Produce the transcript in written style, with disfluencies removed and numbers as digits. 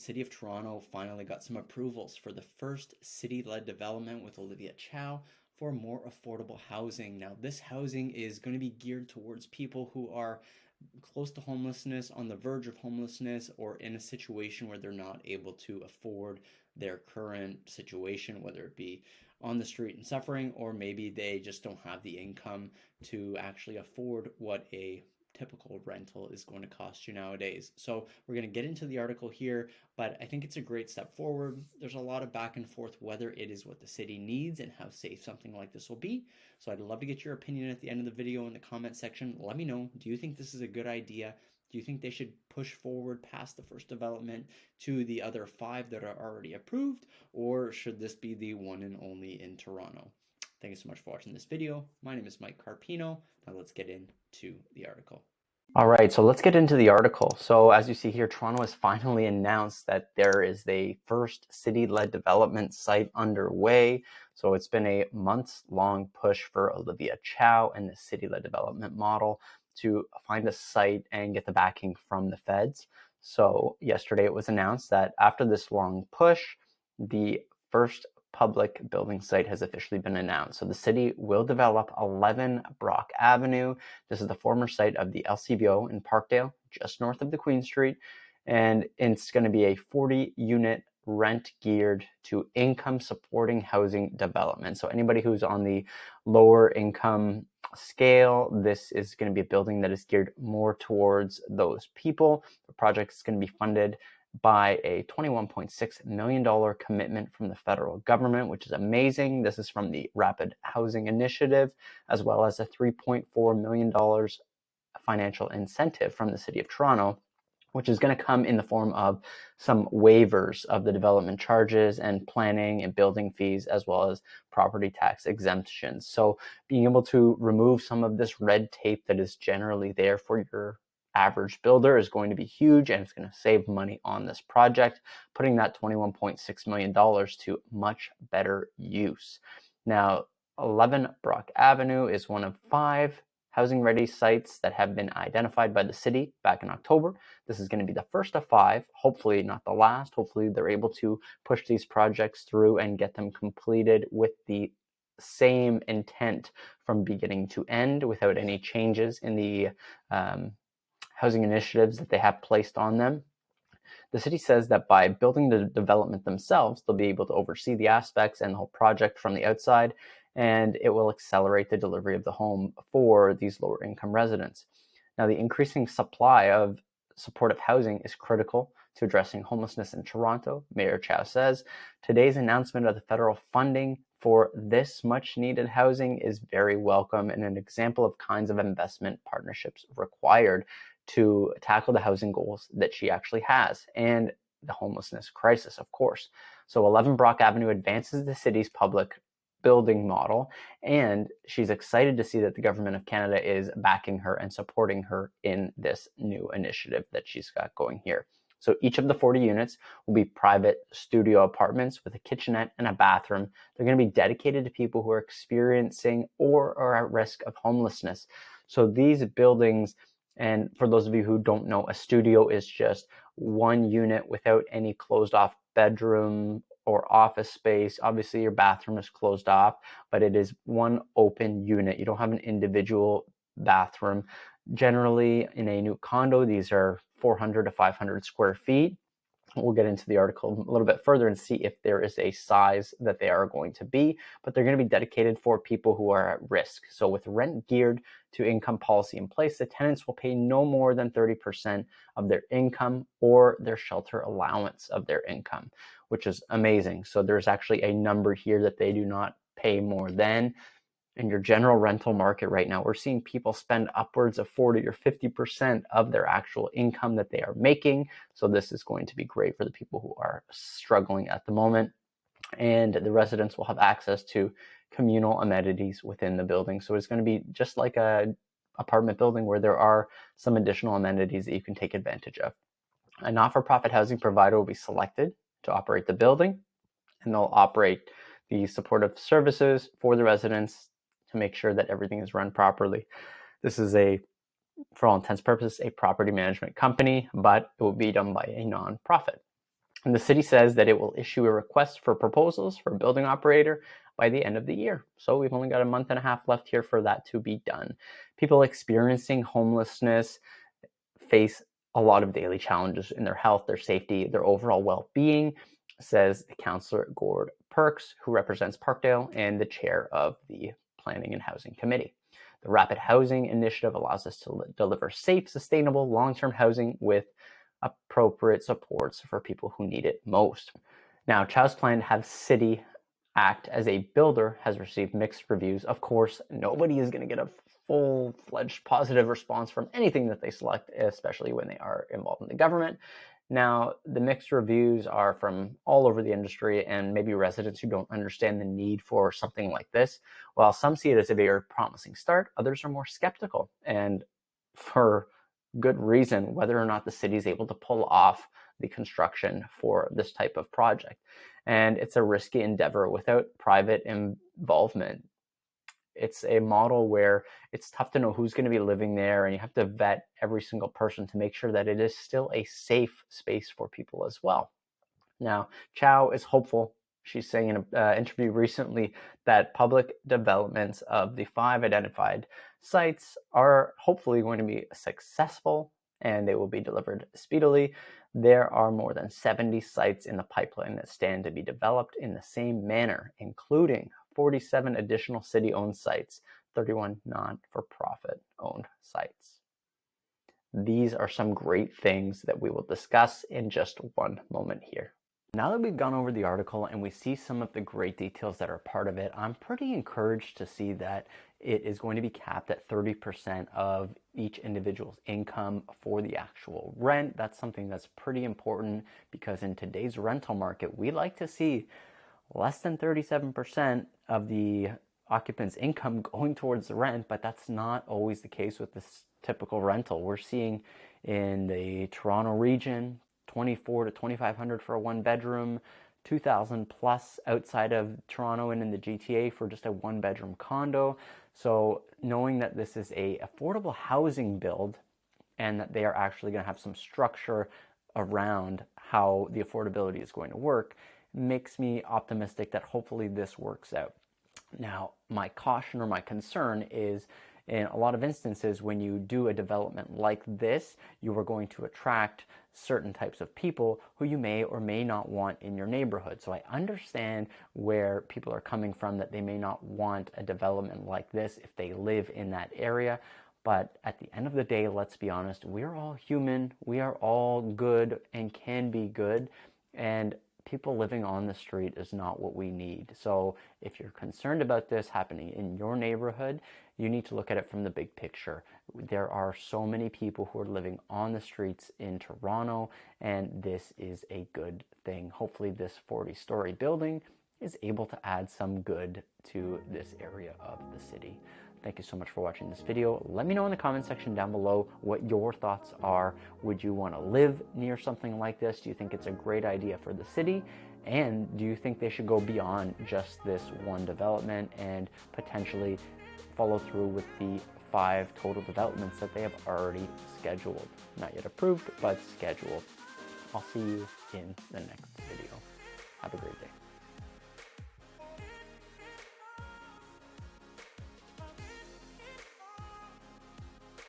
City of Toronto finally got some approvals for the first city-led development with Olivia Chow for more affordable housing. Now, this housing is going to be geared towards people who are close to homelessness, on the verge of homelessness, or in a situation where they're not able to afford their current situation, whether it be on the street and suffering, or maybe they just don't have the income to actually afford what a typical rental is going to cost you nowadays. So we're going to get into the article here, but I think it's a great step forward. There's a lot of back and forth whether it is what the city needs and how safe something like this will be. So I'd love to get your opinion at the end of the video in the comment section. Let me know, do you think this is a good idea? Do you think they should push forward past the first development to the other 5 that are already approved, or should this be the one and only in Toronto? Thank you so much for watching this video. My name is Mike Carpino. Now let's get into the article. All right, so let's get into the article. So as you see here, Toronto has finally announced that there is the first city-led development site underway. So it's been a months-long push for Olivia Chow and the city-led development model to find a site and get the backing from the feds. So yesterday it was announced that after this long push, the first public building site has officially been announced. So the city will develop 11 Brock Avenue. This is the former site of the LCBO in Parkdale, just north of the Queen Street. And it's going to be a 40-unit rent geared to income supporting housing development. So anybody who's on the lower income scale, this is going to be a building that is geared more towards those people. The project is going to be funded by a $21.6 million commitment from the federal government, which is amazing. This is from the Rapid Housing Initiative, as well as a $3.4 million financial incentive from the City of Toronto, which is going to come in the form of some waivers of the development charges and planning and building fees, as well as property tax exemptions. So being able to remove some of this red tape that is generally there for your average builder is going to be huge, and it's going to save money on this project, putting that $21.6 million to much better use. Now, 11 Brock Avenue is one of 5 housing ready sites that have been identified by the city back in October. This is going to be the first of 5, hopefully not the last. Hopefully they're able to push these projects through and get them completed with the same intent from beginning to end, without any changes in the housing initiatives that they have placed on them. The city says that by building the development themselves, they'll be able to oversee the aspects and the whole project from the outside, and it will accelerate the delivery of the home for these lower income residents. Now, the increasing supply of supportive housing is critical to addressing homelessness in Toronto, Mayor Chow says. Today's announcement of the federal funding for this much needed housing is very welcome and an example of kinds of investment partnerships required to tackle the housing goals that she actually has, and the homelessness crisis, of course. So 11 Brock Avenue advances the city's public building model, and she's excited to see that the government of Canada is backing her and supporting her in this new initiative that she's got going here. So each of the 40 units will be private studio apartments with a kitchenette and a bathroom. They're going to be dedicated to people who are experiencing or are at risk of homelessness. So these buildings, and for those of you who don't know, a studio is just one unit without any closed off bedroom or office space. Obviously your bathroom is closed off, but it is one open unit. You don't have an individual bathroom. Generally in a new condo, these are 400 to 500 square feet. We'll get into the article a little bit further and see if there is a size that they are going to be, but they're going to be dedicated for people who are at risk. So with rent geared to income policy in place, the tenants will pay no more than 30% of their income or their shelter allowance of their income, which is amazing. So there's actually a number here that they do not pay more than. In your general rental market right now, we're seeing people spend upwards of 40 or 50% of their actual income that they are making. So this is going to be great for the people who are struggling at the moment. And the residents will have access to communal amenities within the building. So it's going to be just like a apartment building where there are some additional amenities that you can take advantage of. A not-for-profit housing provider will be selected to operate the building, and they'll operate the supportive services for the residents to make sure that everything is run properly. This is for all intents and purposes, a property management company, but it will be done by a nonprofit. And the city says that it will issue a request for proposals for building operator by the end of the year. So we've only got a month and a half left here for that to be done. People experiencing homelessness face a lot of daily challenges in their health, their safety, their overall well-being, says Councillor Gord Perks, who represents Parkdale and the chair of the Planning and Housing Committee. The Rapid Housing Initiative allows us to deliver safe, sustainable, long-term housing with appropriate supports for people who need it most. Now, Chow's plan to have city act as a builder has received mixed reviews. Of course, nobody is going to get a full-fledged positive response from anything that they select, especially when they are involved in the government. Now, the mixed reviews are from all over the industry and maybe residents who don't understand the need for something like this. While some see it as a very promising start, others are more skeptical, and for good reason, whether or not the city is able to pull off the construction for this type of project. And it's a risky endeavor without private involvement. It's a model where it's tough to know who's going to be living there, and you have to vet every single person to make sure that it is still a safe space for people as well. Now, Chow is hopeful. She's saying in an interview recently that public developments of the 5 identified sites are hopefully going to be successful and they will be delivered speedily. There are more than 70 sites in the pipeline that stand to be developed in the same manner, including 47 additional city-owned sites, 31 non-for-profit owned sites. These are some great things that we will discuss in just one moment here. Now that we've gone over the article and we see some of the great details that are part of it, I'm pretty encouraged to see that it is going to be capped at 30% of each individual's income for the actual rent. That's something that's pretty important because in today's rental market, we like to see less than 37% of the occupant's income going towards the rent, but that's not always the case with this typical rental. We're seeing in the Toronto region, $2,400 to $2,500 for a 1-bedroom, $2,000 plus outside of Toronto and in the GTA for just a 1-bedroom condo. So knowing that this is a affordable housing build and that they are actually going to have some structure around how the affordability is going to work makes me optimistic that hopefully this works out. Now, my caution or my concern is in a lot of instances, when you do a development like this, you are going to attract certain types of people who you may or may not want in your neighborhood. So I understand where people are coming from, that they may not want a development like this if they live in that area. But at the end of the day, let's be honest, we're all human. We are all good and can be good. And people living on the street is not what we need. So if you're concerned about this happening in your neighborhood, you need to look at it from the big picture. There are so many people who are living on the streets in Toronto, and this is a good thing. Hopefully this 40-story building is able to add some good to this area of the city. Thank you so much for watching this video. Let me know in the comment section down below what your thoughts are. Would you want to live near something like this? Do you think it's a great idea for the city? And do you think they should go beyond just this one development and potentially follow through with the 5 total developments that they have already scheduled? Not yet approved, but scheduled. I'll see you in the next video. Have a great day.